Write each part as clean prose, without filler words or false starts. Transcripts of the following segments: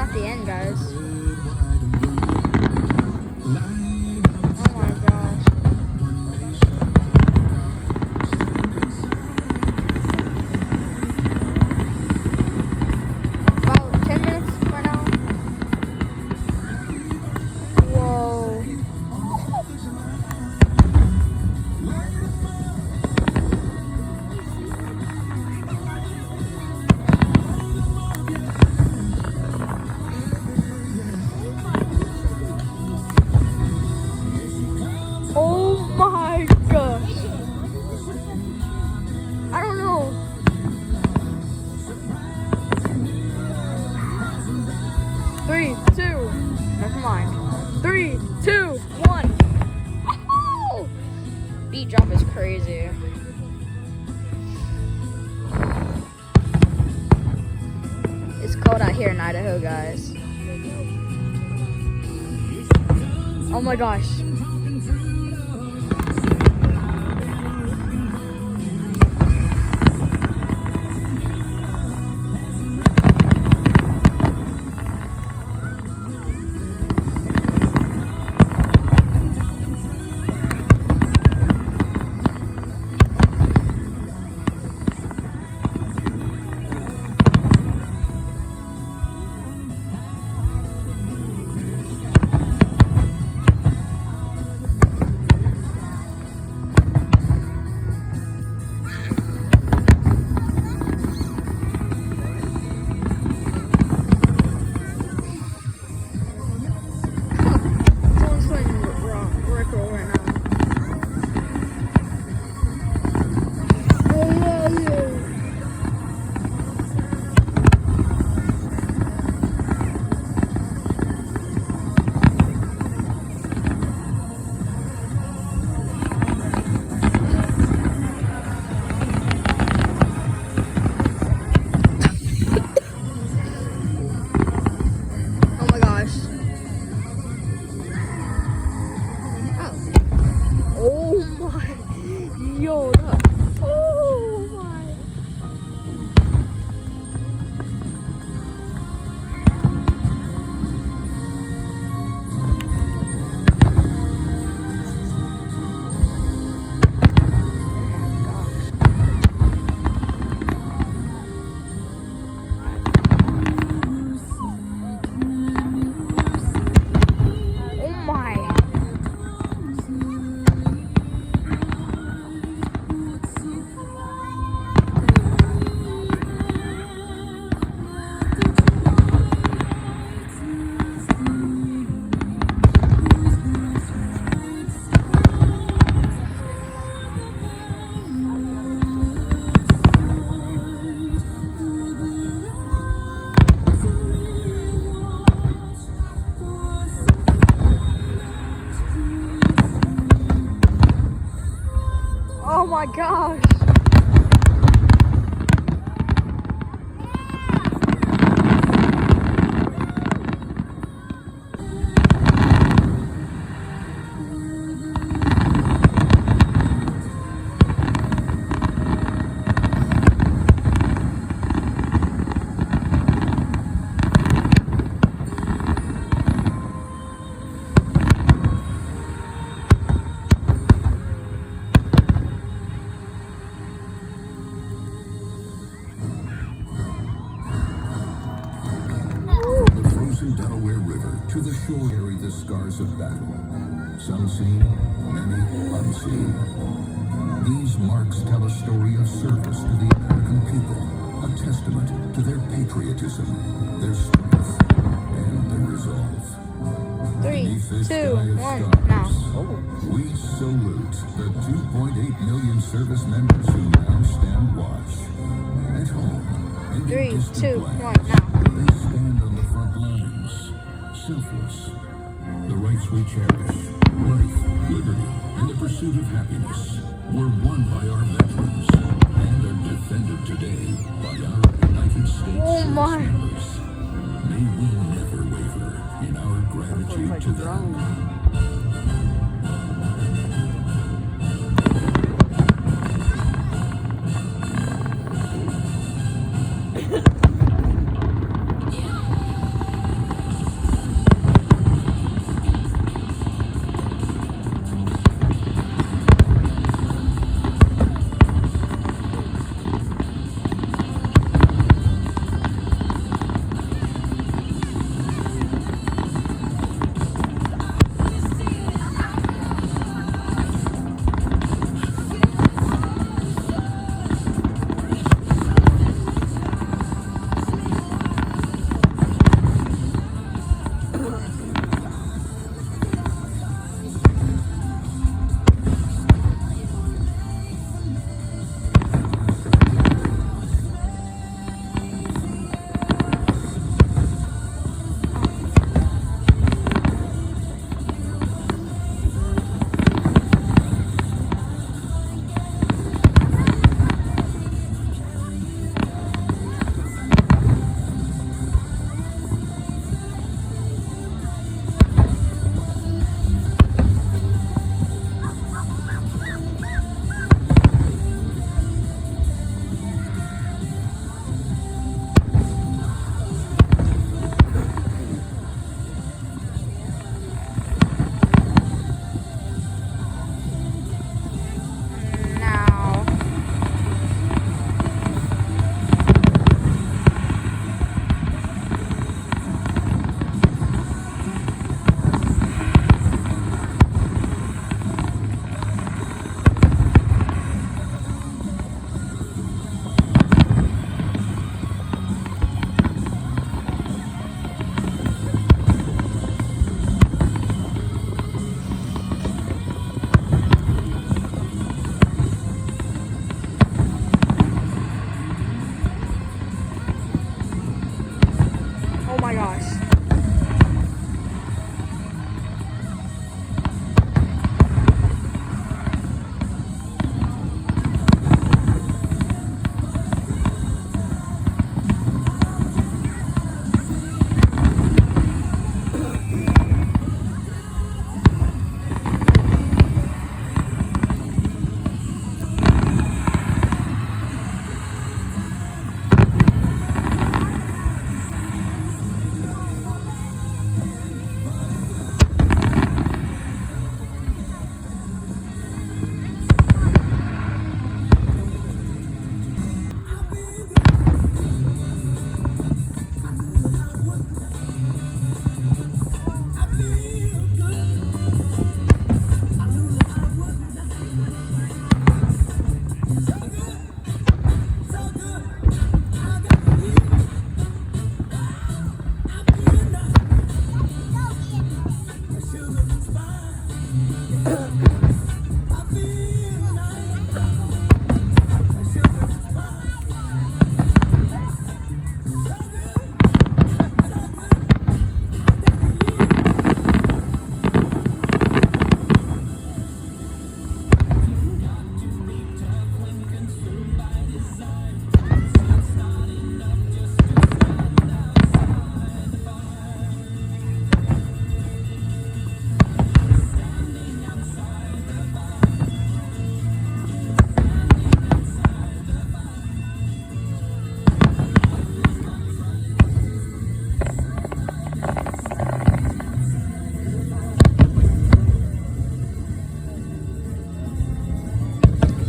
at the end, guys. Oh my gosh. About 10 minutes for now. Whoa. Oh my gosh. I don't know. Three, two, never mind. 3, 2, 1. Oh! Beat drop is crazy. It's cold out here in Idaho, guys. Oh my gosh. Someone's playing Rickroll right now. Oh my gosh. Oh my. Yo, that. Oh my. Oh my. Oh my gosh. Delaware River to the shore carry the scars of battle. Some seen, many unseen. These marks tell a story of service to the American people, a testament to their patriotism, their strength, and their resolve. 3, 2, 1, now. Oh. We salute the 2.8 million service members who now stand watch. At home, and 3, in distant 2, 1, lands, now. they stand on the front lines, selfless. The rights we cherish, life, liberty, and the pursuit of happiness, were won by our veterans and are defended today by our United States Oh my. service members. May we never waver in our gratitude to them. gosh.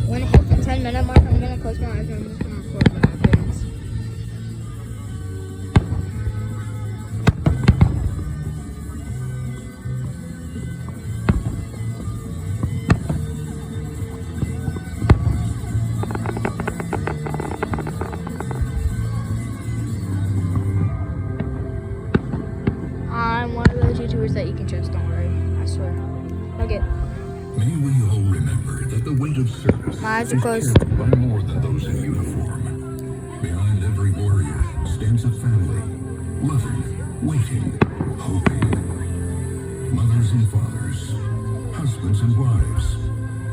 When it hits the 10-minute mark, I'm gonna close my eyes and I'm just gonna record what happens. I'm one of those YouTubers that you can trust, don't worry. I swear. Okay. May we all remember that the weight of service My eyes are is closed. carried by more than those in uniform. Behind every warrior stands a family, loving, waiting, hoping. Mothers and fathers, husbands and wives,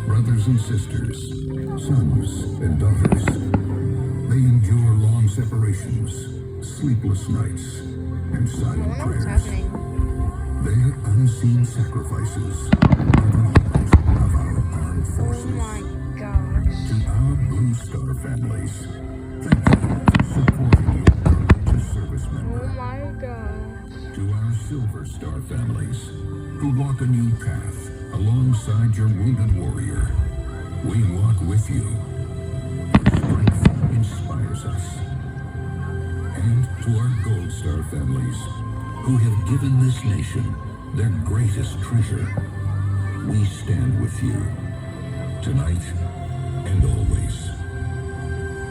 brothers and sisters, sons and daughters. They endure long separations, sleepless nights, and I silent don't know what's prayers. happening. Their unseen sacrifices are the heart of our armed Oh forces. my gosh. To our Blue Star families, thank you for supporting your courageous service Oh member. my gosh. To our Silver Star families, who walk a new path alongside your wounded warrior, we walk with you. Your strength inspires us. And to our Gold Star families, who have given this nation their greatest treasure, we stand with you, tonight and always.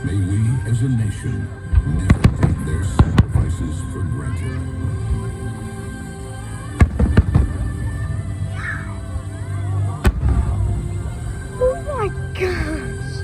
May we, as a nation, never take their sacrifices for granted. Oh my gosh.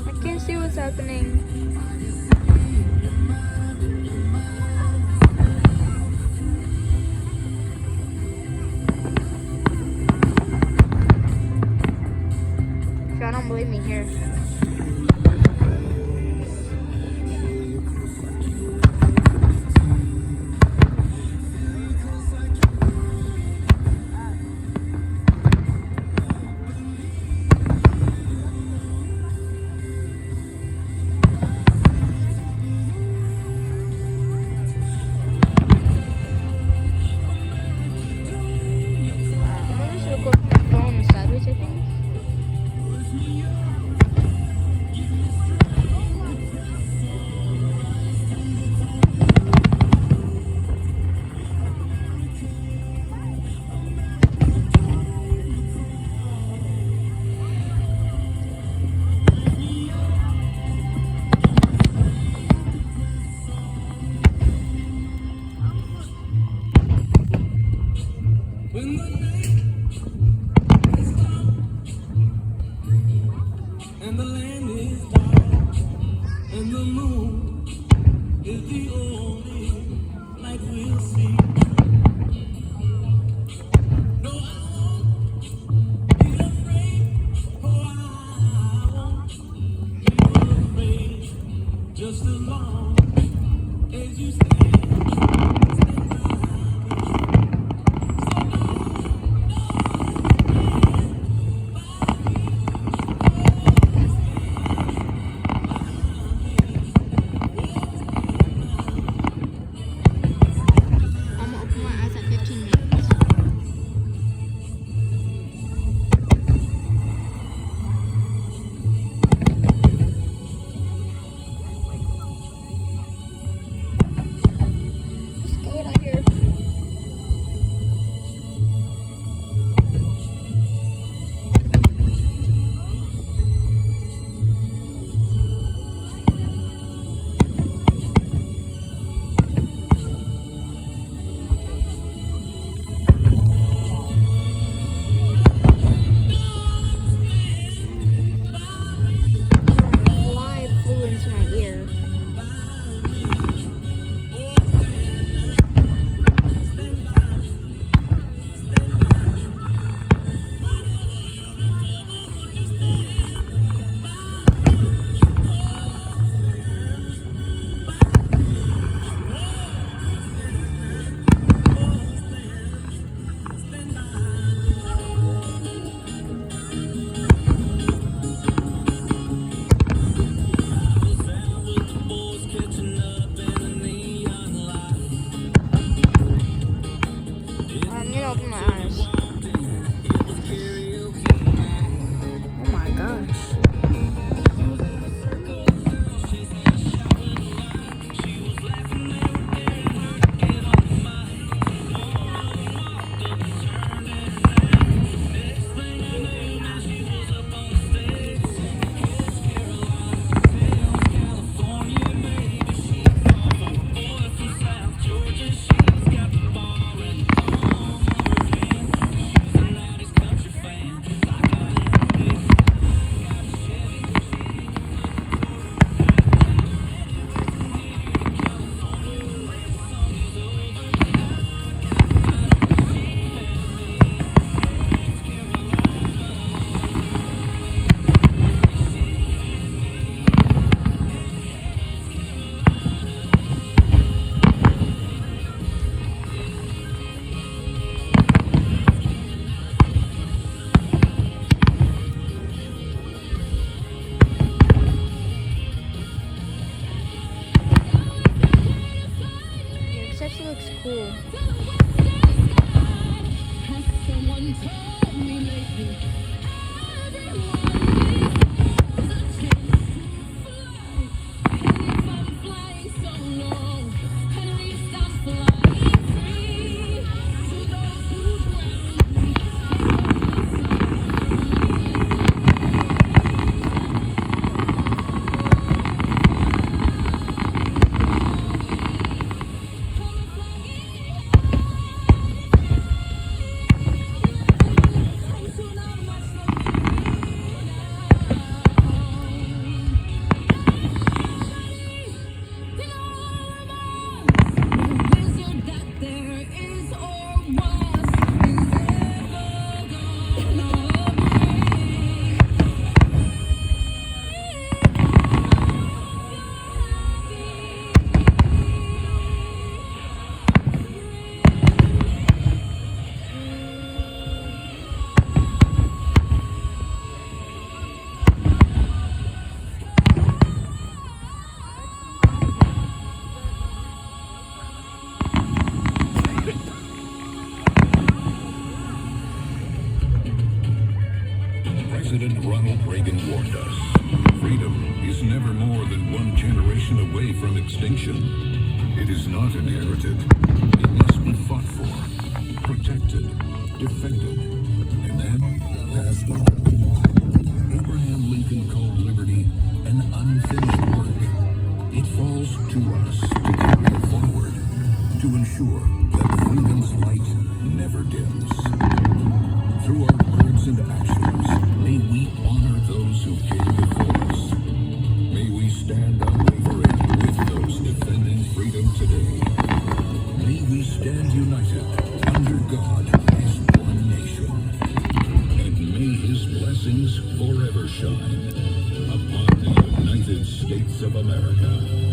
I can't see what's happening. If y'all don't believe me, here. And the moon is the only light we'll see. No, I won't be afraid. Oh, I won't be afraid. Just as long as you stand by I'm gonna open my eyes at 15 minutes. Let's go out here. Fly flew into my ear. I'm gonna open my eyes. Oh my gosh. It actually looks cool. Someone told me lately, flying so low, at least I'm flying free. To those who drown me, soon I'm much President Ronald Reagan warned us. Freedom is never more than one generation away from extinction. It is not inherited. It must be fought for, protected, defended, and then passed on. Abraham Lincoln called liberty an unfinished work. It falls to us to carry it forward, to ensure that freedom's light never dims. Through our words and actions, may we honor those who came before us. May we stand up States of America.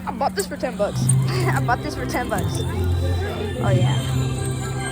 I bought this for $10. I bought this for $10. Oh yeah.